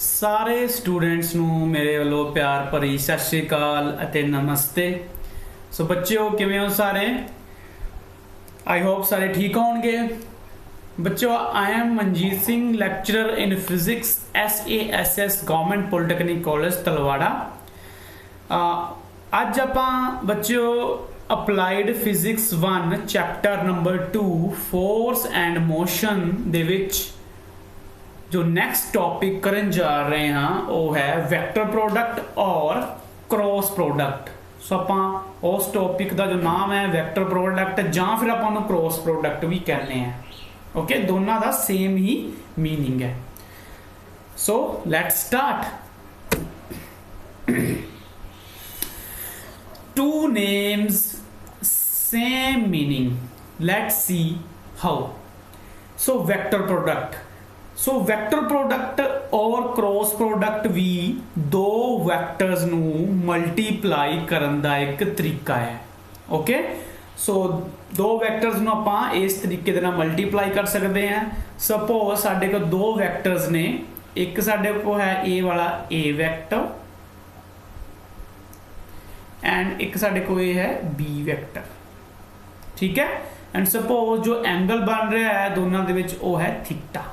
ਸਾਰੇ ਸਟੂਡੈਂਟਸ ਨੂੰ ਮੇਰੇ ਵੱਲੋਂ ਪਿਆਰ ਭਰੀ ਸਤਿ ਸ਼੍ਰੀ ਅਕਾਲ ਅਤੇ ਨਮਸਤੇ। ਸੋ ਬੱਚਿਓ ਕਿਵੇਂ ਹੋ ਸਾਰੇ? आई होप सारे ठीक होंगे। बच्चों I am Manjeet Singh, lecturer in physics SAS government polytechnic college Talwara. अज आपां बच्चों applied physics 1 chapter number 2 force and motion दे विच जो नैक्सट टॉपिक करन जा रहे हैं वह है वैक्टर प्रोडक्ट और क्रॉस प्रोडक्ट। सो आप उस टॉपिक का जो नाम है वैक्टर प्रोडक्ट या फिर आप क्रॉस प्रोडक्ट भी कहने हैं। ओके, दोनों का सेम ही मीनिंग है। So let's start. Two names same meaning, let's see how. So vector product, so vector product और क्रॉस प्रोडक्ट भी दो वैक्टर्स नू मल्टीप्लाई करन दा एक तरीका है। ओके, सो दो वैक्टर्स नू आपां इस तरीके दे नाल मल्टीप्लाई कर सकते हैं। सपोज साडे को दो वैक्टर्स ने, एक साडे को है ए वाला ए वैक्टर एंड एक साडे को ये है बी वैक्टर। ठीक है, एंड सपोज जो एंगल बन रहा है दोनों दे विच वो है थीटा।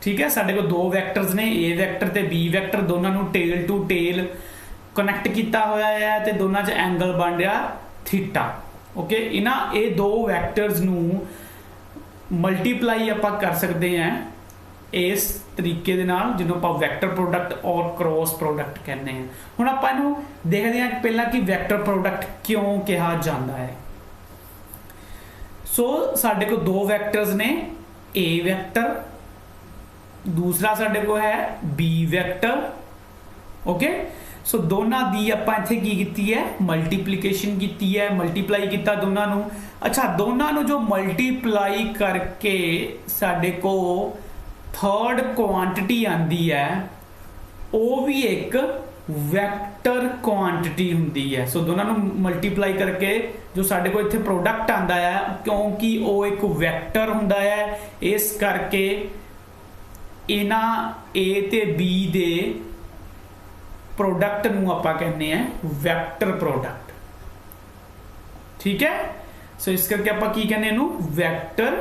ठीक है, साडे को दो वैक्टर्स ने ए वैक्टर ते बी वैक्टर, दोनों नू टेल टू टेल कनैक्ट किया होया है ते दोनों च एंगल बन रहा थीटा। ओके, इन्हां ये दो वैक्टर्स नू मल्टीप्लाई आपां कर सकते हैं इस तरीके दे नाल जिन्हों आपां वैक्टर प्रोडक्ट और क्रॉस प्रोडक्ट कहते हैं। हुण आपां इहनूं देखदे हां पहलां कि वैक्टर प्रोडक्ट क्यों कहा जाता है। सो साडे को दो वैक्टर्स ने, ए वैक्टर, दूसरा साडे को है बी वैक्टर। ओके, सो दोनों दी आपां इत्थे की कीती है मल्टीप्लीकेशन कीती है, मल्टीप्लाई किया दोनों नू। अच्छा, दोनों नू जो मल्टीप्लाई करके साडे को थर्ड क्वांटिटी आंदी है वो भी एक वैक्टर क्वांटिटी हुंदी है। सो दोनों नू मल्टीप्लाई करके जो साडे को इत्थे प्रोडक्ट आंदा है क्योंकि वो एक वैक्टर हुंदा है, इस करके इन्हां ए ते बी दे प्रोडक्ट नूं आपां कहने हैं वैक्टर प्रोडक्ट। ठीक है, सो इस करके आपां की कहने नूं वैक्टर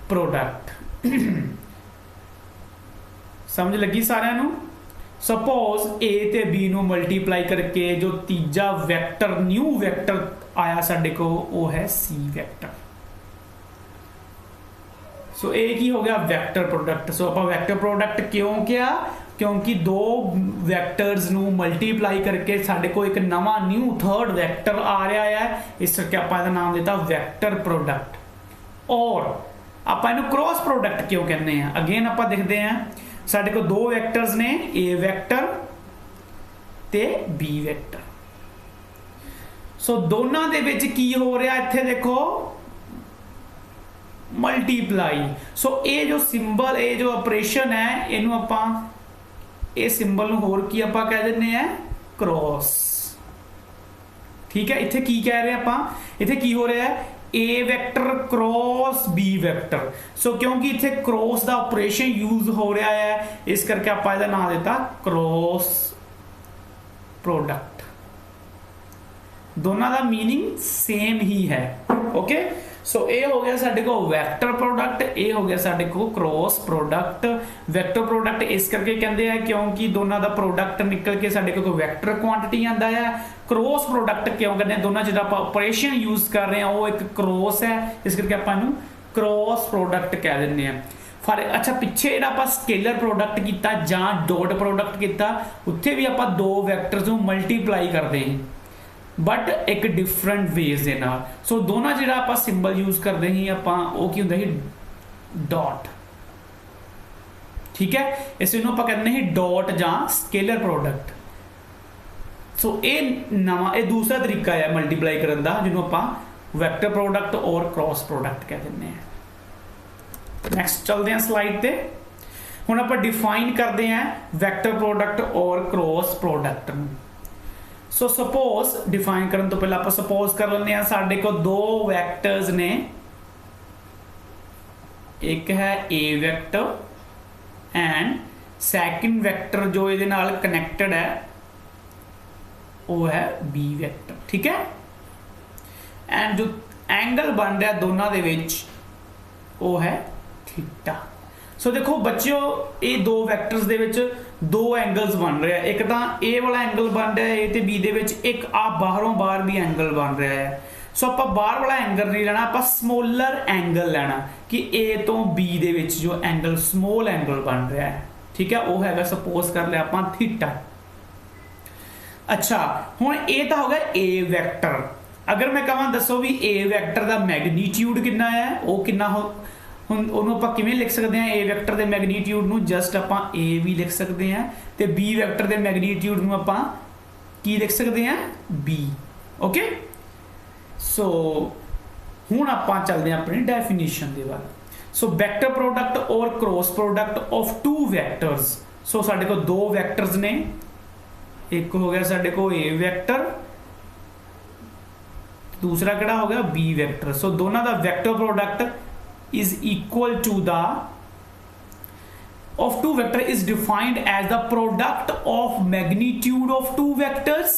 प्रोडक्ट। समझ लगी सारिਆਂ ਨੂੰ? सपोज ए ते बी नूं मल्टीप्लाई करके जो तीजा वैक्टर न्यू वैक्टर आया साडे को वो है सी वैक्टर। सो ये की हो गया वैक्टर प्रोडक्ट। सो आप वैक्टर प्रोडक्ट क्यों किया? क्योंकि दो वैक्टर्स नू मल्टीप्लाई करके साडे को एक नवा न्यू थर्ड वैक्टर आ रहा है, इस करके आप नाम देता वैक्टर प्रोडक्ट। और आप क्रॉस प्रोडक्ट क्यों कहते हैं? अगेन आप देखते हैं साडे को दो वैक्टर्स ने, ए वैक्टर ते बी वैक्टर। सो दोनों दे विच की हो रहा इत्थे देखो मल्टीप्लाई। सो ये जो सिंबल, ये जो ऑपरेशन है इनू आपां ये सिंबल नू होर की आपां कह दिंदे हैं क्रॉस। ठीक है, इत्थे की कह रहे हैं आपां, इत्थे की हो रहा है ए वैक्टर क्रॉस बी वैक्टर। सो क्योंकि इत्थे क्रॉस दा ऑपरेशन यूज हो रहा है इस करके आपां इहदा नाम देता क्रॉस प्रोडक्ट। दोनों का मीनिंग सेम ही है। ओके, सो ये हो गया साडे को वैक्टर प्रोडक्ट, ये हो गया साडे को क्रॉस प्रोडक्ट। वैक्टर प्रोडक्ट इस करके कहते हैं क्योंकि दोनों का प्रोडक्ट निकल के साडे को वैक्टर क्वांटिटी आंदा है। क्रॉस प्रोडक्ट क्यों कहते हैं? दोनों जो ऑपरेशन यूज कर रहे हैं वो एक क्रॉस है, इस करके आपां क्रॉस प्रोडक्ट कह देंगे हैं। फॉर अच्छा पिछे जो आप स्केलर प्रोडक्ट किया जां डॉट प्रोडक्ट किया उत्थे भी आप दो वैक्टर्स नूं मल्टीप्लाई करते हैं बट एक डिफरेंट वेज दे नाल। सो दोनों जो आप सिंबल यूज करते ही आपां वो की हुंदा ही डॉट। ठीक है, इसनूं आपां कहते हैं डॉट जां स्केलर प्रोडक्ट। सो ये नवा ये दूसरा तरीका है मल्टीप्लाई करने का जिन्हों आप वैक्टर प्रोडक्ट और क्रॉस प्रोडक्ट कह देंगे हैं। नैक्सट चलते हैं स्लाइड पे। हुण आप डिफाइन करते हैं वैक्टर प्रोडक्ट और cross product. So suppose define करने तो पहले आप सपोज कर लेंगे हैं साडे को दो वैक्टर्स ने, एक है ए वैक्टर एंड सैकंड वैक्टर जो ये नाल कनैक्टेड है वो है बी वैक्टर, ठीक है। एंड जो एंगल बन रहा दोनों दे विच वो है थीटा। सो देखो बच्चों ये दो वैक्टर्स दे विच दो एंगल्स बन रहे हैं, एक तो ए वाला एंगल बन रहा है ए ते बी दे विच, एक आ बाहरों बाहर भी एंगल बन रहा है। सो आप बाहर वाला एंगल नहीं लेना, आप स्मॉलर एंगल लेना कि ए तो बी दे विच जो एंगल स्मॉल एंगल बन रहा है, ठीक है, वो है सपोज कर लिया आप थीटा। अच्छा हुण ये तो हो गया ए वैक्टर। अगर मैं कहां दसो भी ए वैक्टर का मैगनीट्यूड कितना है, वो कितना हो हुण ओनू आपां किवें लिख सकते हैं, ए वैक्टर के मैगनीट्यूड नू जस्ट आपां ए भी लिख सकते हैं ते बी वैक्टर के मैगनीट्यूड नू आपां की लिख सकते हैं बी। ओके सो हुण आपां चलदे हैं अपनी डेफिनेशन दे वाल। सो वैक्टर प्रोडक्ट और cross product of two vectors. So साडे कोल दो वैक्टर्स ने, एक हो गया साडे कोल ए वैक्टर, दूसरा किहड़ा हो गया बी वैक्टर। सो दोनों का vector product is equal to the of two vector is defined as the product of magnitude of two vectors.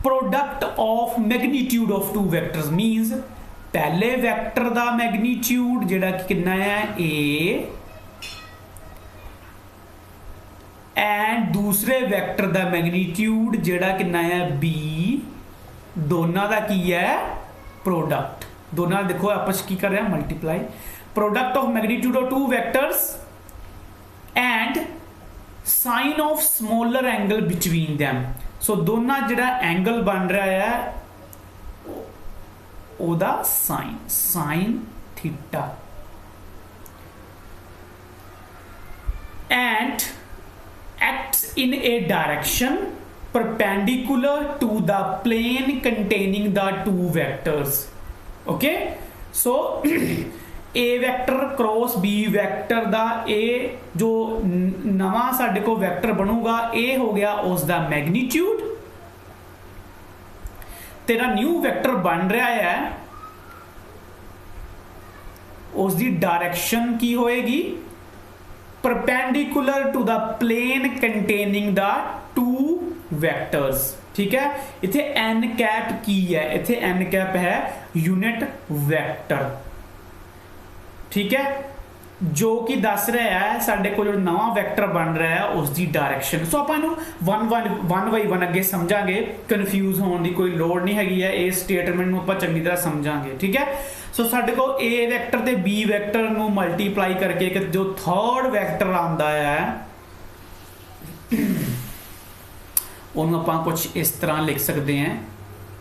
Product of magnitude of two vectors means पहले वेक्टर का मैग्नीट्यूड जिहड़ा कि कितना है a एंड दूसरे vector का magnitude जिहड़ा कितना है b, दोनों का की है प्रोडक्ट। दोनों देखो आपस की कर रहे हैं multiply, product of magnitude of two vectors and sine of smaller angle between them. So दोनों जिहड़ा एंगल बन रहा है ओदा sine, sine theta, and acts in a direction perpendicular to the plane containing the two vectors. Okay so A vector cross B vector दा ए जो नवा साडे को वैक्टर बनूगा ए हो गया उसका मैग्नीट्यूड, तेरा न्यू वैक्टर बन रहा है उसकी डायरेक्शन की होएगी perpendicular to the plane containing the two vectors, ठीक है। इथे एन कैप की है, इथे एन कैप है यूनिट वैक्टर, ठीक है, जो कि दस रहा है साडे को जो नवा वैक्टर बन रहा है उसकी डायरेक्शन। सो आप वन बाई वन अगे समझांगे, कन्फ्यूज होने की कोई लोड़ नहीं हैगी है, इस स्टेटमेंट को चंगी तरह समझांगे, ठीक है। सो साडे को ए वैक्टर ते बी वैक्टर नू मल्टीप्लाई करके एक जो थर्ड वैक्टर आंदा है उन्होंने आप कुछ इस तरह लिख सकते हैं,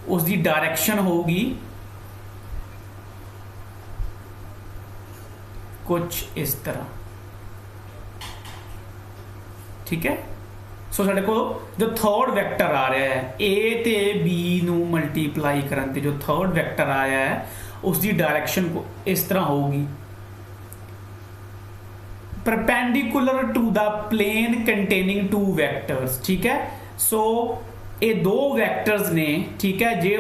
उसकी डायरेक्शन होगी कुछ इस तरह, ठीक है। सो साडे को जो थर्ड वैक्टर आ रहा है ए ते बी नू मल्टीप्लाई करन ते जो थर्ड वैक्टर आया है उसकी डायरेक्शन को इस तरह होगी perpendicular to the plane containing two vectors, ठीक है। सो ये दो वैक्टर्स ने, ठीक है, जे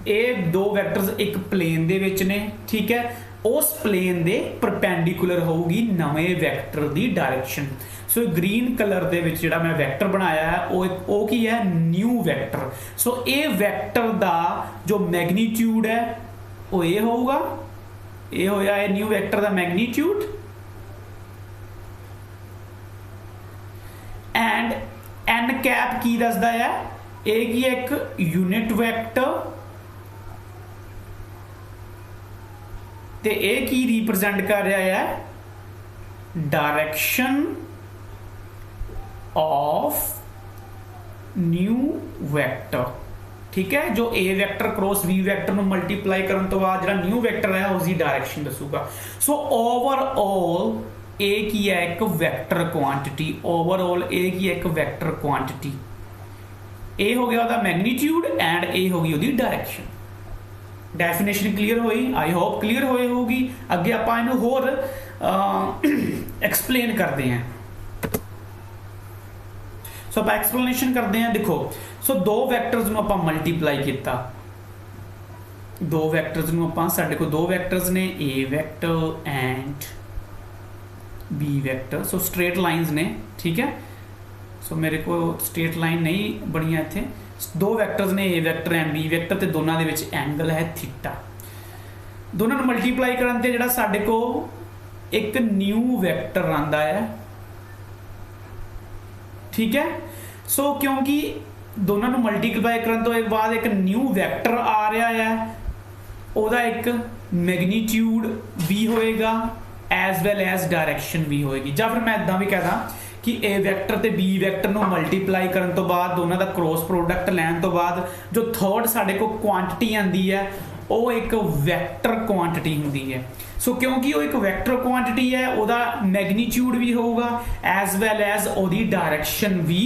ये दो वैक्टर्स एक प्लेन दे विच ने, ठीक है, उस प्लेन दे परपेंडिकुलर होगी नवे वैक्टर दी डायरेक्शन। सो ग्रीन कलर दे विच जिहड़ा मैं वैक्टर बनाया है वो की है न्यू वैक्टर। सो ये वैक्टर दा जो मैग्नीट्यूड है वो ये होगा, ये होया है न्यू वैक्टर दा मैग्नीट्यूड, एंड एन कैप की दसदा है एक यूनिट वैक्टर ते एक ही रिप्रेजेंट कर रहा है डायरेक्शन ऑफ न्यू वैक्टर, ठीक है। जो ए वैक्टर क्रॉस बी वैक्टर में मल्टीप्लाई करने तो बाद जो न्यू वैक्टर है उसकी डायरेक्शन दसूगा। सो ओवरऑल ए की है एक वैक्टर क्वांटिटी, ओवरऑल ए की एक वैक्टर क्वांटिटी, ए हो गया उसका मैग्नीट्यूड एंड ए होगी उसकी डायरेक्शन। डेफिनेशन क्लीयर हुई, आई होप क्लीयर हुई होगी। अगे आप होर एक्सप्लेन करते हैं। सो आप एक्सप्लेनेशन करते हैं। देखो सो दो वैक्टर्स नूं आपां मल्टीप्लाई किया, दो वैक्टर्स नूं आपां साडे कोल दो वैक्टर्स ने A vector and B vector. So straight lines ने, ठीक है। सो मेरे को स्ट्रेट लाइन नहीं बनिया इत्थे, दो वैक्टर्स ने, A vector and B vector, ते दोनों दे विच एंगल है थीटा। दोनों नूं मल्टीप्लाई करन ते जिहड़ा साडे कोल एक न्यू वैक्टर आंदा है, ठीक है। सो क्योंकि दोनों नूं मल्टीप्लाई करन तो एक बाद एक न्यू वैक्टर आ रहा है, ਉਹਦਾ एक मैगनीट्यूड भी होएगा एज वैल एज डायरैक्शन भी होएगी। ਜਾਂ ਫਿਰ मैं इदां भी कहदा कि ए वैक्टर ते बी वैक्टर नूं मल्टीप्लाई करन तो बाद दोनों का क्रॉस प्रोडक्ट लैन तो बाद जो थर्ड साडे को क्वांटिटी आंदी है वो एक वैक्टर क्वांटिटी हुंदी है। सो क्योंकि वो एक वैक्टर क्वांटिटी है, ਉਹਦਾ मैगनीट्यूड भी होगा एज वैल एज ਉਹਦੀ डायरैक्शन भी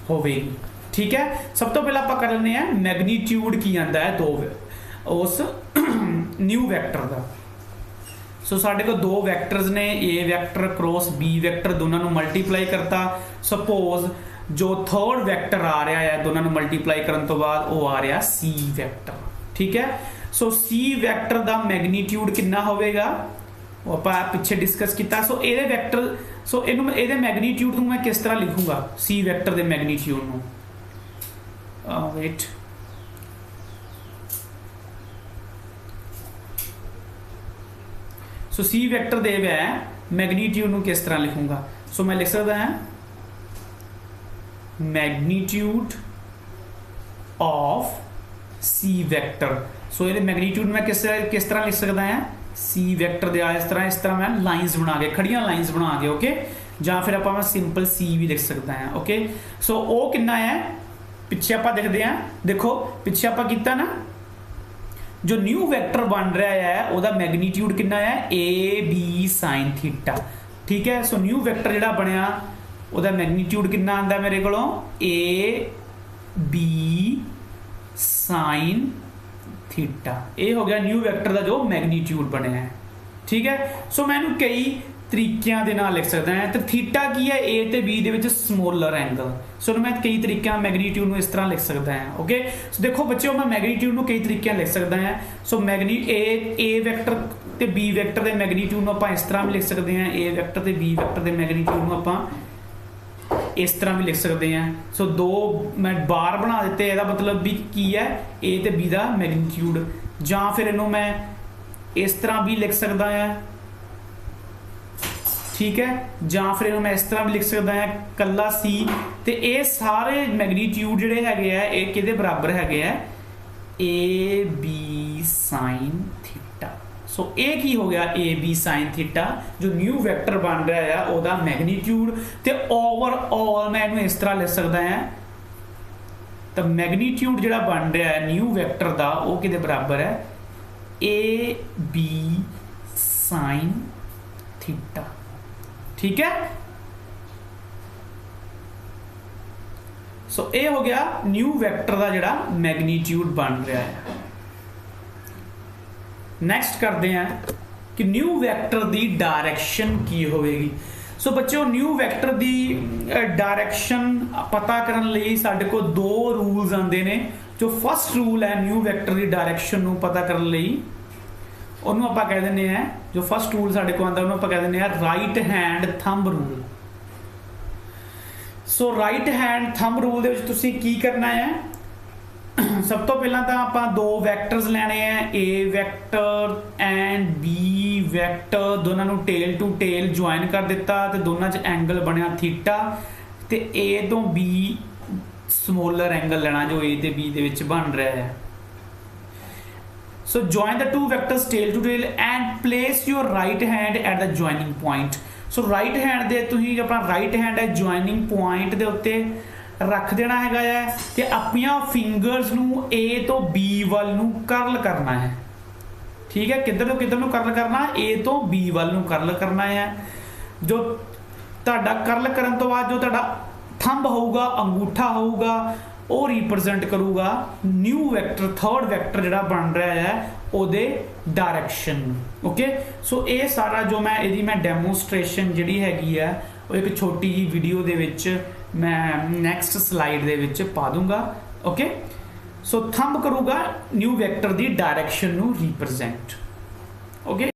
होवेगी, ठीक है। सब तो पहला आपां कर लैंदे आ मैगनीट्यूड की आंदा है दो उस न्यू वैक्टर का। सो साढ़े को दो वैक्टर्स ने, A vector cross B vector, दोनों को मल्टीप्लाई करता। सपोज जो थर्ड वैक्टर आ रहा है दोनों को मल्टीप्लाई करने तो बाद वो आ रहा सी वैक्टर, ठीक है। सो सी वैक्टर का मैगनीट्यूड कितना होगा वो आप पिछे डिस्कस किया। सो ये वैक्टर, सो ये मैगनीट्यूड को मैं किस तरह लिखूंगा, सी वैक्टर के मैगनीट्यूड को, वेट, सो सी वैक्टर दे हुए है मैगनीट्यूड को किस तरह लिखूंगा। सो मैं लिख सकता है मैगनीट्यूड ऑफ सी वैक्टर। सो ये मैगनीट्यूड मैं किस तरह लिख सकता है, सी वैक्टर दे इस तरह मैं लाइन्स बना के, खड़ियां लाइन्स बना के, ओके। ਜਾਂ फिर आप सिंपल सी भी लिख सकते हैं, ओके। सो वो कितना है पिछे आप देखते हैं, देखो पिछे आप किया ना, जो न्यू वैक्टर बन रहा है वह मैगनीट्यूड कितना है, ए बी साइन थीटा, ठीक है। सो न्यू वैक्टर जो बनया वह मैगनीट्यूड कितना आता मेरे को, ए बी साइन थीटा। ये हो गया न्यू वैक्टर का जो मैगनीट्यूड बनया है, ठीक है। सो मैं कई तरीकों के नाल लिख सकता है। तो थीटा की है, ए ते बी दे विच स्मॉलर एंगल। सो मैं कई तरीके मैगनीट्यूड को इस तरह लिख सकता है, ओके। सो देखो बच्चों मैं मैगनीट्यूड को कई तरीके लिख सकता है। सो ए वैक्टर ते बी वैक्टर के मैगनीट्यूड को आप इस तरह भी लिख सकते हैं, ए वैक्टर ते बी वैक्टर के मैगनीट्यूड को आप इस तरह भी लिख सकते हैं। सो दो मैं बार बना दिते, इसका मतलब भी की है ए ते बी का मैगनीट्यूड। ਜਾਂ फिर इनू मैं इस तरह भी लिख सकता है, ठीक है। ਜਾਂ फिर मैं इस तरह भी लिख सकता है कला सी। तो ये सारे मैगनीट्यूड जोड़े है ये किहदे बराबर है, ए बी साइन थीटा। सो ये की हो गया ए बी साइन थीटा, जो न्यू वैक्टर बन रहा है वह मैगनीट्यूड। तो ओवरऑल मैं इन्हें इस तरह लिख सकता है, तो मैगनीट्यूड जो बन रहा है न्यू वैक्टर का वो किहदे बराबर है, ए बी साइन थीटा, ठीक है। सो ये हो गया न्यू वैक्टर का जिहड़ा मैगनीट्यूड बन रहा है। नेक्स्ट करते हैं कि न्यू वैक्टर की डायरैक्शन की होगी। सो बच्चों न्यू वैक्टर की डायरैक्शन पता करने लई साडे को दो रूल्स आते हैं। जो फर्स्ट रूल है न्यू वैक्टर की डायरैक्शन को पता करने लई, ਉਹਨੂੰ ਆਪਾਂ कह ਦਿੰਦੇ हैं, जो फर्स्ट रूल साडे को आंदा ਉਹਨੂੰ ਆਪਾਂ कह ਦਿੰਦੇ हैं राइट हैंड थंब रूल। सो राइट हैंड थंब रूल ਦੇ ਵਿੱਚ ਤੁਸੀਂ ਕੀ ਕਰਨਾ ਹੈ, सब तो पहला तो आप दो वैक्टर्स लेने हैं, ए वैक्टर एंड बी वैक्टर, दोनों को टेल टू टेल ज्वाइन कर दिता, तो दोनों च एंगल बनया थीटा। तो ए तो बी स्मॉलर एंगल लेना जो ए ते बी दे विच बन रहा है। So join the two vectors tail to tail and place your right hand at the joining point. So right hand दे तुसीं अपना right hand है joining point दे उत्ते रख देना है ते अपनियां फिंगर्स नू A तो B वाल नू कर्ल करना है, ठीक है। किधर नू कर्ल करना, A तो B वाल नू कर्ल करना है। जो तुहाडा कर्ल करन तो बाद जो तुहाडा थंब होगा, अंगूठा होगा, वो रिप्रजेंट करूगा न्यू वैक्टर, थर्ड वैक्टर जो बन रहा है ਉਹਦੇ डायरैक्शन, ओके। सो ये सारा जो मैं यदि मैं डेमोस्ट्रेशन जी हैगी है वो एक छोटी जी वीडियो दे विच मैं नैक्सट स्लाइड दे विच पा दूंगा, ओके। सो थंब करूगा न्यू वैक्टर की डायरैक्शन नू रिप्रजेंट, ओके।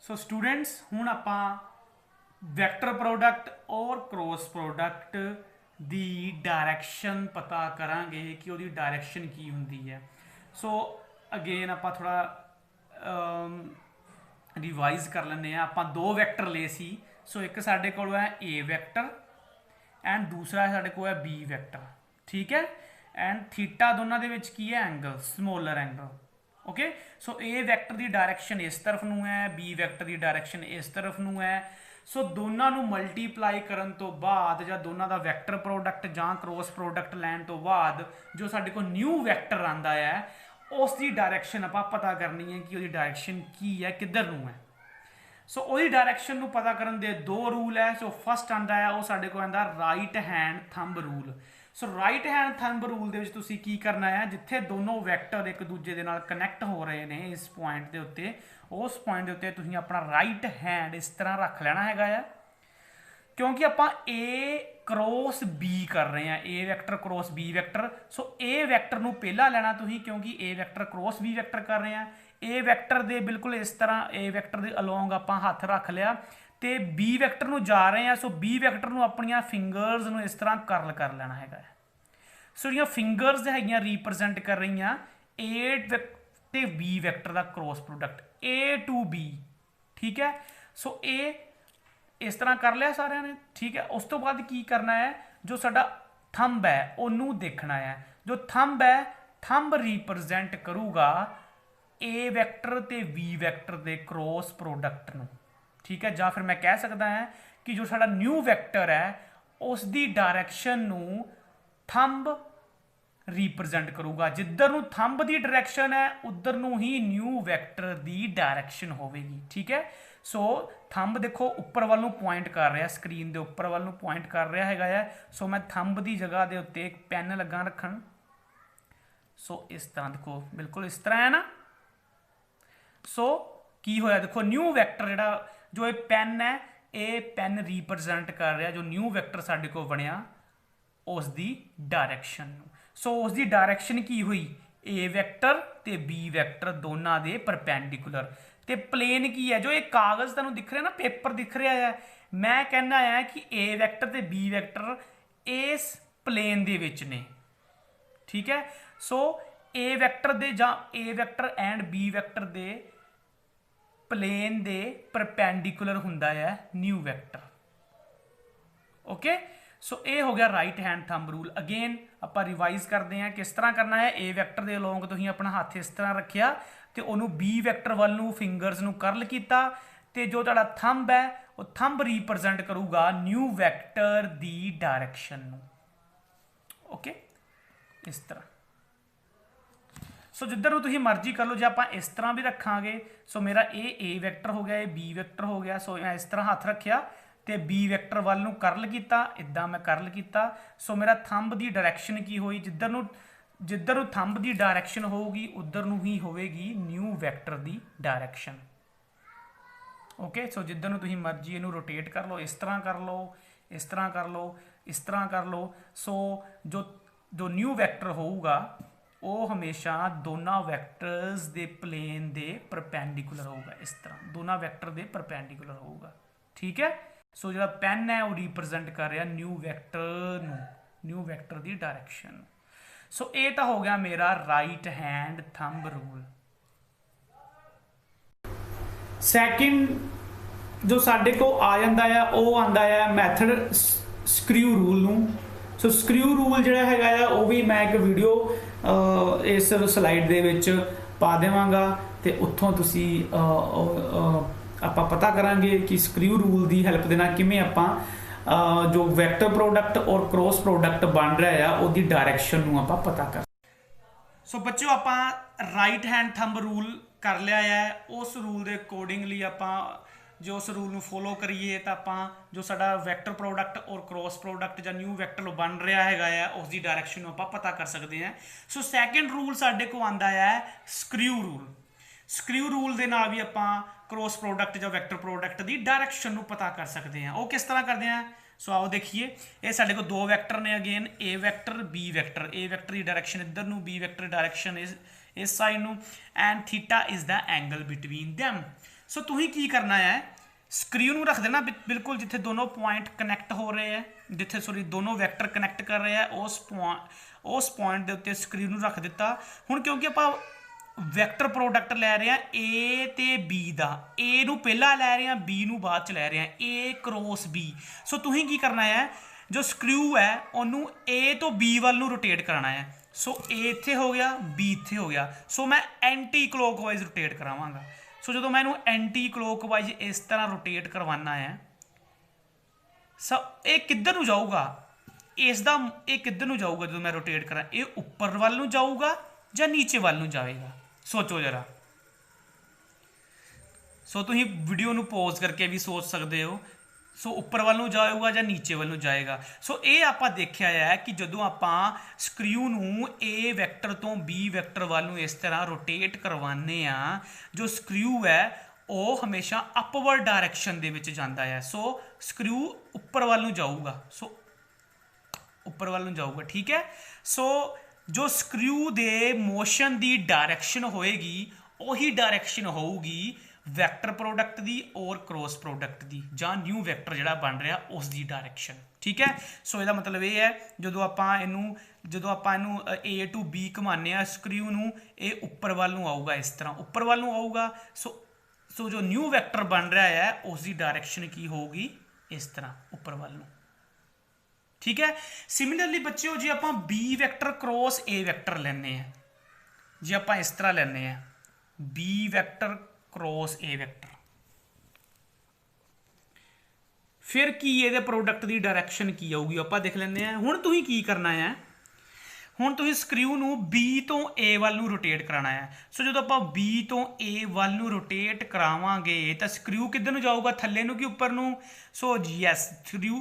सो स्टूडेंट्स हुण आपां वैक्टर प्रोडक्ट और क्रॉस प्रोडक्ट दी डायरैक्शन पता करांगे कि उहदी डायरैक्शन की हुंदी है। सो अगेन आपां थोड़ा रिवाइज कर लें। आपां दो वैक्टर ले सी। सो एक साडे कोल है ए वैक्टर एंड दूसरा साडे कोल है बी वैक्टर, ठीक है। एंड थीटा दोनों दे विच की है angle, smaller angle. Okay, so A vector की डायरैक्शन इस तरफ नूं है, बी वैक्टर की डायरैक्शन इस तरफ नूं है। सो दोनों नूं मल्टीप्लाई करन तो बाद जां दोनों दा वैक्टर प्रोडक्ट जां क्रॉस प्रोडक्ट लैन तो बाद जो साडे कोल न्यू वैक्टर आंदा है उसकी डायरैक्शन आपां पता करनी है कि उसकी डायरैक्शन की है, किधर नूं है। सो उसकी डायरैक्शन नूं पता करन दे दो रूल है। सो फस्ट आंदा है वो साडे कोल आंदा राइट हैंड थंब रूल। सो राइट हैंड थंब रूल दे विच तुसीं की करना है, जिथे दोनों वैक्टर एक दूजे दे नाल कनैक्ट हो रहे हैं इस पॉइंट के उत्ते, उस पॉइंट के उत्ते तुसीं अपना राइट हैंड इस तरह रख लेना है, क्योंकि आपां ए क्रॉस बी कर रहे हैं, ए vector cross B vector. So A vector नूं पहला लेना तुसीं, क्योंकि ए वैक्टर क्रॉस बी वैक्टर कर रहे हैं। ए वैक्टर दे बिल्कुल इस तरह ए वैक्टर दे अलोंग आपां हत्थ रख लिया ते बी वैक्टर नूं जा रहे हैं। सो बी वैक्टर नूं अपनियां फिंगर्स नूं इस तरह करल कर लेना है। सो जो फिंगर्स है रिप्रजेंट कर रही ए ते बी वैक्टर का cross product A to B, ठीक है। सो ए इस तरह कर लिया सारे ने, ठीक है। उस तो बाद की करना है, जो साडा थंब है उन्होंने देखना है। जो थंब है, थंब रिप्रजेंट करूगा ए वैक्टर ते बी वैक्टर के क्रॉस प्रोडक्ट नूं, ठीक है। या फिर मैं कह सकता है कि जो साडा न्यू वैक्टर है उसकी डायरैक्शन नूं थंब रिप्रजेंट करूगा। जिधर नूं थंब की डायरैक्शन है उधर नूं ही न्यू वैक्टर की डायरैक्शन होवेगी, ठीक है। सो थंब देखो उपर वाल नूं पॉइंट कर रहा, स्क्रीन के उपर वाल नूं पॉइंट कर रहा है। सो मैं थंब की जगह के उत्ते एक पेन लगा रखन। सो इस तरह देखो, बिल्कुल इस तरह है ना। सो की होया, देखो न्यू वैक्टर जिहड़ा जो ये पेन है, ये पेन रिप्रजेंट कर रहा जो न्यू वैक्टर साडे कोल बनिया उसकी डायरैक्शन। सो उसकी डायरैक्शन की हुई, ए वैक्टर ते बी वैक्टर दोनों के परपेंडिकुलर। ते प्लेन की है, जो ये कागज़ तुहानूं दिख रहा ना, पेपर दिख रहा है, मैं कहना है कि ए वैक्टर ते बी वैक्टर इस प्लेन दे विच ने, ठीक है। सो ए वैक्टर दे जां A vector and B vector दे प्लेन दे परपेंडिकुलर हुंदा है न्यू वैक्टर। ओके, सो ये हो गया right hand thumb rule. Again आप रिवाइज करते हैं किस तरह करना है। ए वैक्टर के अलोंग तुसीं अपना हाथ इस तरह रखिया तो उन्होंने बी वैक्टर वाल नूं फिंगर्स नूं करल किया, तो जो तुहाडा थंब है वो थंब रिप्रजेंट करूगा न्यू वैक्टर दी डायरैक्शन नूं। ओके, इस तरह। सो जिधर नूं तुसीं मर्जी कर लो, जो आप इस तरह भी रखांगे। सो मेरा ए वैक्टर हो गया, ये बी वैक्टर हो गया। सो मैं इस तरह हाथ रखिया तो बी वैक्टर वाल नूं करल किया, इदा मैं करल किया। सो मेरा थंब की डायरैक्शन की हुई, जिधर नूं थंब की डायरैक्शन होगी उधर नूं ही होगी न्यू वैक्टर की डायरैक्शन। ओके, सो जिधर नूं तुसीं मर्जी इनू रोटेट कर लो, इस तरह कर लो, इस तरह कर लो, इस तरह कर लो। सो जो न्यू वैक्टर होगा वो हमेशा दोनों वैक्टर्स दे प्लेन दे परपेंडिकुलर होगा, इस तरह दोनों वैक्टर दे परपेंडिकुलर होगा, ठीक है। सो जो पेन है वो रिप्रजेंट कर रहा न्यू वैक्टर की डायरैक्शन। सो ये तो हो गया मेरा right hand thumb rule. Second जो साडे को आ जाता है वो आंदा है मैथड स्क्रू रूल नूं। सो स्क्रू रूल जिहड़ा हैगा वो भी मैं एक वीडियो इस स्लाइड दे विच पा देवांगा ते उत्थों तुसीं आपां पता करांगे कि स्क्रू रूल की हैल्प दे नाल किवें आपां जो वैक्टर प्रोडक्ट और क्रॉस प्रोडक्ट बन रहा है उसकी डायरैक्शन नूं आपां पता कर। सो बच्चों आपां राइट हैंड थंब रूल कर लिया है। उस रूल के अकॉर्डिंगली आपां जो उस रूल नूं फॉलो करिए तो आपां जो साडा वैक्टर प्रोडक्ट और क्रॉस प्रोडक्ट जां न्यू वैक्टर बन रहा है उसकी डायरैक्शन आपां पता कर सकते हैं। सो सैकेंड रूल साडे को आंदा है स्क्रू रूल। स्क्रू रूल के नाल भी आपां क्रॉस प्रोडक्ट जां वैक्टर प्रोडक्ट की डायरैक्शन नूं पता कर सकते हैं। वो किस तरह करते हैं, सो आओ देखिए। ये साडे को दो वैक्टर ने, again A vector B vector. A vector की डायरैक्शन इधर नूं, बी वैक्टर डायरैक्शन इस साइड नूं, and theta is the angle between them. So तुसीं की करना है, ਸਕਰੀਊ ਨੂੰ ਰੱਖ ਦੇਣਾ ਬਿਲਕੁਲ ਜਿੱਥੇ ਦੋਨੋਂ ਪੁਆਇੰਟ ਕਨੈਕਟ ਹੋ ਰਹੇ ਹੈ, ਜਿੱਥੇ ਸੋਰੀ ਦੋਨੋਂ ਵੈਕਟਰ ਕਨੈਕਟ ਕਰ ਰਹੇ ਆ, ਉਸ ਪੁਆਇੰਟ ਦੇ ਉੱਤੇ ਸਕਰੀਊ ਨੂੰ ਰੱਖ ਦਿੱਤਾ। ਹੁਣ ਕਿਉਂਕਿ ਆਪਾਂ ਵੈਕਟਰ ਪ੍ਰੋਡਕਟ ਲੈ ਰਹੇ ਹਾਂ ਏ ਤੇ ਬੀ ਦਾ, ਏ ਨੂੰ ਪਹਿਲਾਂ ਲੈ ਰਹੇ ਹਾਂ ਬੀ ਨੂੰ ਬਾਅਦ ਚ ਲੈ ਰਹੇ ਹਾਂ, ਏ ਕ੍ਰੋਸ ਬੀ। ਸੋ ਤੁਸੀਂ ਕੀ ਕਰਨਾ ਹੈ, ਜੋ ਸਕਰੀਊ ਹੈ ਉਹਨੂੰ ਏ ਤੋਂ ਬੀ ਵੱਲ ਨੂੰ ਰੋਟੇਟ ਕਰਨਾ ਹੈ। ਸੋ ਏ ਇੱਥੇ ਹੋ ਗਿਆ, ਬੀ ਇੱਥੇ ਹੋ ਗਿਆ। ਸੋ ਮੈਂ ਐਂਟੀ ਕਲੋਕਵਾਈਜ਼ ਰੋਟੇਟ ਕਰਾਵਾਂਗਾ। ਸੋ ਜਦੋਂ ਮੈਂ ਇਹਨੂੰ ਐਂਟੀ ਕਲੋਕਵਾਈਜ਼ ਇਸ ਤਰ੍ਹਾਂ ਰੋਟੇਟ ਕਰਵਾਉਣਾ ਹੈ, ਇਹ ਕਿੱਧਰ ਨੂੰ ਜਾਊਗਾ, ਇਸ ਦਾ ਇਹ ਕਿੱਧਰ ਨੂੰ ਜਾਊਗਾ ਜਦੋਂ ਮੈਂ ਰੋਟੇਟ ਕਰਾਂ, ਇਹ ਉੱਪਰ ਵੱਲ ਨੂੰ ਜਾਊਗਾ ਜਾਂ ਨੀਚੇ ਵੱਲ ਨੂੰ ਜਾਵੇਗਾ? ਸੋਚੋ ਜਰਾ। ਸੋ ਤੁਸੀਂ ਵੀਡੀਓ ਨੂੰ ਪੌਜ਼ ਕਰਕੇ ਵੀ ਸੋਚ ਸਕਦੇ ਹੋ। ਸੋ ਉੱਪਰ ਵੱਲ ਨੂੰ ਜਾਊਗਾ ਜਾਂ ਨੀਚੇ ਵੱਲ ਨੂੰ ਜਾਏਗਾ। ਸੋ ਇਹ ਆਪਾਂ ਦੇਖਿਆ ਹੈ ਕਿ ਜਦੋਂ ਆਪਾਂ ਸਕਰੀਊ ਨੂੰ ਏ ਵੈਕਟਰ ਤੋਂ ਬੀ ਵੈਕਟਰ ਵੱਲ ਨੂੰ ਇਸ ਤਰ੍ਹਾਂ ਰੋਟੇਟ ਕਰਵਾਉਂਦੇ ਆ, ਜੋ ਸਕਰੀਊ ਹੈ ਉਹ ਹਮੇਸ਼ਾ ਅਪਵਰਡ ਡਾਇਰੈਕਸ਼ਨ ਦੇ ਵਿੱਚ ਜਾਂਦਾ ਹੈ। ਸੋ ਸਕਰੀਊ ਉੱਪਰ ਵੱਲ ਨੂੰ ਜਾਊਗਾ, ਸੋ ਉੱਪਰ ਵੱਲ ਨੂੰ ਜਾਊਗਾ, ਠੀਕ ਹੈ। ਸੋ ਜੋ ਸਕਰੀਊ ਦੇ ਮੋਸ਼ਨ ਦੀ ਡਾਇਰੈਕਸ਼ਨ ਹੋਏਗੀ ਉਹੀ ਡਾਇਰੈਕਸ਼ਨ ਹੋਊਗੀ ਵੈਕਟਰ ਪ੍ਰੋਡਕਟ ਦੀ ਔਰ ਕ੍ਰੋਸ ਪ੍ਰੋਡਕਟ ਦੀ, ਜਾਂ ਨਿਊ ਵੈਕਟਰ ਜਿਹੜਾ ਬਣ ਰਿਹਾ ਉਸ ਦੀ ਡਾਇਰੈਕਸ਼ਨ, ਠੀਕ ਹੈ। ਸੋ ਇਹਦਾ ਮਤਲਬ ਇਹ ਹੈ ਜਦੋਂ ਆਪਾਂ ਇਹਨੂੰ A to B ਘੁਮਾਉਂਦੇ ਆ ਸਕਰੀਊ ਨੂੰ, ਇਹ ਉੱਪਰ ਵੱਲ ਨੂੰ ਆਊਗਾ, ਇਸ ਤਰ੍ਹਾਂ ਉੱਪਰ ਵੱਲ ਨੂੰ ਆਊਗਾ। ਸੋ ਜੋ ਨਿਊ ਵੈਕਟਰ ਬਣ ਰਿਹਾ ਹੈ ਉਸ ਦੀ ਡਾਇਰੈਕਸ਼ਨ ਕੀ ਹੋਊਗੀ, ਇਸ ਤਰ੍ਹਾਂ ਉੱਪਰ ਵੱਲ ਨੂੰ, ਠੀਕ ਹੈ। ਸਿਮਿਲਰਲੀ ਬੱਚਿਓ ਜੇ ਆਪਾਂ B vector cross A vector ਲੈਂਦੇ ਆ, ਜੇ ਆਪਾਂ ਇਸ ਤਰ੍ਹਾਂ ਲੈਂਦੇ ਆ B vector cross A vector, ਫਿਰ ਕੀ ਇਹਦੇ ਪ੍ਰੋਡਕਟ ਦੀ ਡਾਇਰੈਕਸ਼ਨ ਕੀ ਆਊਗੀ ਆਪਾਂ ਦੇਖ ਲੈਂਦੇ ਆ। ਹੁਣ ਤੁਸੀਂ ਕੀ ਕਰਨਾ ਹੈ, ਹੁਣ ਤੁਸੀਂ ਸਕਰੀਊ ਨੂੰ B ਤੋਂ A ਵੱਲ ਨੂੰ ਰੋਟੇਟ ਕਰਾਉਣਾ ਹੈ। ਸੋ ਜਦੋਂ ਆਪਾਂ B ਤੋਂ A ਵੱਲ ਨੂੰ ਰੋਟੇਟ ਕਰਾਵਾਂਗੇ ਤਾਂ ਸਕਰੀਊ ਕਿੱਧਰ ਨੂੰ ਜਾਊਗਾ, ਥੱਲੇ ਨੂੰ ਕਿ ਉੱਪਰ ਨੂੰ? ਸੋ ਯੈਸ,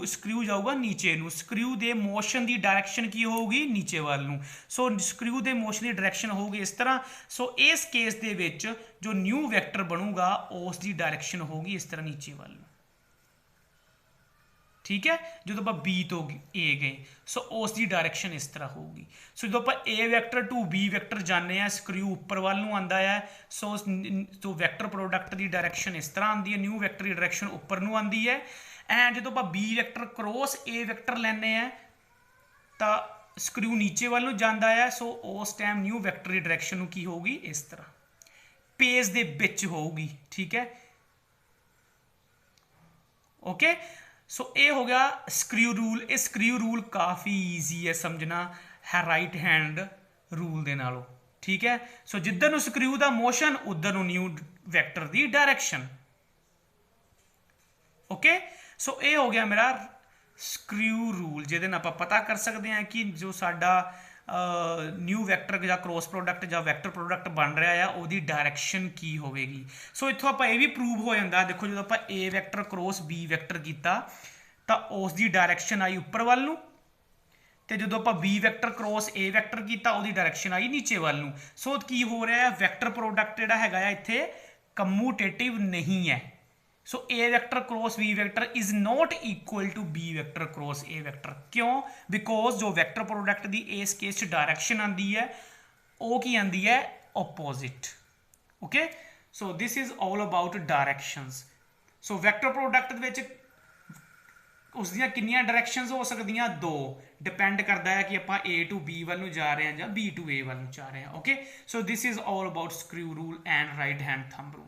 ਸਕਰੀਊ ਜਾਊਗਾ ਨੀਚੇ ਨੂੰ। ਸਕਰੀਊ ਦੇ ਮੋਸ਼ਨ ਦੀ ਡਾਇਰੈਕਸ਼ਨ ਕੀ ਹੋਊਗੀ, ਨੀਚੇ ਵੱਲ ਨੂੰ। ਸੋ ਸਕਰੀਊ ਦੇ ਮੋਸ਼ਨ ਦੀ ਡਾਇਰੈਕਸ਼ਨ ਹੋਊਗੀ ਇਸ ਤਰ੍ਹਾਂ। ਸੋ ਇਸ ਕੇਸ ਦੇ ਵਿੱਚ ਜੋ ਨਿਊ ਵੈਕਟਰ ਬਣੂਗਾ ਉਸ ਦੀ ਡਾਇਰੈਕਸ਼ਨ ਹੋਊਗੀ ਇਸ ਤਰ੍ਹਾਂ ਨੀਚੇ ਵੱਲ ਨੂੰ, ਠੀਕ ਹੈ। ਜਦੋਂ ਆਪਾਂ B ਤੋਂ A ਗਏ ਸੋ ਉਸ ਦੀ ਡਾਇਰੈਕਸ਼ਨ ਇਸ ਤਰ੍ਹਾਂ ਹੋਊਗੀ। ਸੋ ਜਦੋਂ ਆਪਾਂ A vector to B vector ਜਾਂਦੇ ਆ ਸਕਰੀਊ ਉੱਪਰ ਵੱਲ ਨੂੰ ਆਉਂਦਾ ਹੈ। ਸੋ ਵੈਕਟਰ ਪ੍ਰੋਡਕਟ ਦੀ ਡਾਇਰੈਕਸ਼ਨ ਇਸ ਤਰ੍ਹਾਂ ਆਉਂਦੀ ਹੈ, ਨਿਊ ਵੈਕਟਰ ਦੀ ਡਾਇਰੈਕਸ਼ਨ ਉੱਪਰ ਨੂੰ ਆਉਂਦੀ ਹੈ। ਐਂਡ ਜਦੋਂ ਆਪਾਂ B vector cross A vector ਲੈਂਦੇ ਆ ਤਾਂ ਸਕਰੀਊ ਨੀਚੇ ਵੱਲ ਨੂੰ ਜਾਂਦਾ ਹੈ। ਸੋ ਉਸ ਟਾਈਮ ਨਿਊ ਵੈਕਟਰ ਦੀ ਡਾਇਰੈਕਸ਼ਨ ਨੂੰ ਕੀ ਹੋਊਗੀ, ਇਸ ਤਰ੍ਹਾਂ ਪੇਜ ਦੇ ਵਿੱਚ ਹੋਊਗੀ, ਠੀਕ ਹੈ, ਓਕੇ। ਸੋ ਇਹ ਹੋ ਗਿਆ ਸਕਰੀਊ ਰੂਲ। ਇਹ ਸਕਰੀਊ ਰੂਲ ਕਾਫੀ ਈਜ਼ੀ ਹੈ ਸਮਝਣਾ ਹੈ ਰਾਈਟ ਹੈਂਡ ਰੂਲ ਦੇ ਨਾਲੋਂ, ਠੀਕ ਹੈ। ਸੋ ਜਿੱਧਰ ਨੂੰ ਸਕਰੀਊ ਦਾ ਮੋਸ਼ਨ ਉਧਰ ਨੂੰ ਨਿਊ ਵੈਕਟਰ ਦੀ ਡਾਇਰੈਕਸ਼ਨ, ਓਕੇ। ਸੋ ਇਹ ਹੋ ਗਿਆ ਮੇਰਾ ਸਕਰੀਊ ਰੂਲ, ਜਿਹਦੇ ਨਾਲ ਆਪਾਂ ਪਤਾ ਕਰ ਸਕਦੇ ਹਾਂ ਕਿ ਜੋ ਸਾਡਾ ਨਿਊ ਵੈਕਟਰ ਜਾਂ ਕ੍ਰੋਸ ਪ੍ਰੋਡਕਟ ਜਾਂ ਵੈਕਟਰ ਪ੍ਰੋਡਕਟ ਬਣ ਰਿਹਾ ਆ ਉਹਦੀ ਡਾਇਰੈਕਸ਼ਨ ਕੀ ਹੋਵੇਗੀ। ਸੋ ਇੱਥੋਂ ਆਪਾਂ ਇਹ ਵੀ ਪ੍ਰੂਵ ਹੋ ਜਾਂਦਾ, ਦੇਖੋ ਜਦੋਂ ਆਪਾਂ A vector cross B vector ਕੀਤਾ ਤਾਂ ਉਸ ਦੀ ਡਾਇਰੈਕਸ਼ਨ ਆਈ ਉੱਪਰ ਵੱਲ ਨੂੰ, ਤੇ ਜਦੋਂ ਆਪਾਂ B vector cross A vector ਕੀਤਾ ਉਹਦੀ ਡਾਇਰੈਕਸ਼ਨ ਆਈ ਨੀਚੇ ਵੱਲ ਨੂੰ। ਸੋ ਕੀ ਹੋ ਰਿਹਾ ਹੈ, ਵੈਕਟਰ ਪ੍ਰੋਡਕਟ ਜਿਹੜਾ ਹੈਗਾ ਆ ਇੱਥੇ ਕਮੂਟੇਟਿਵ ਨਹੀਂ ਹੈ। So A vector cross B vector is not equal to B vector cross A vector. ਕਿਉਂ? ਬਿਕੋਜ਼ ਜੋ ਵੈਕਟਰ ਪ੍ਰੋਡਕਟ ਦੀ ਇਸ ਕੇਸ 'ਚ ਡਾਇਰੈਕਸ਼ਨ ਆਉਂਦੀ ਹੈ ਉਹ ਕੀ ਆਉਂਦੀ ਹੈ, opposite, okay. So this is all about directions. So vector product ਦੇ ਵਿੱਚ ਉਸ ਦੀਆਂ ਕਿੰਨੀਆਂ ਡਾਇਰੈਕਸ਼ਨਸ ਹੋ ਸਕਦੀਆਂ, 2। ਡਿਪੈਂਡ ਕਰਦਾ ਹੈ ਕਿ ਆਪਾਂ A to B ਵੱਲ ਨੂੰ ਜਾ ਰਹੇ ਹਾਂ ਜਾਂ B to A ਵੱਲ ਨੂੰ ਜਾ ਰਹੇ ਹਾਂ, okay. So this is all about screw rule and right hand thumb rule.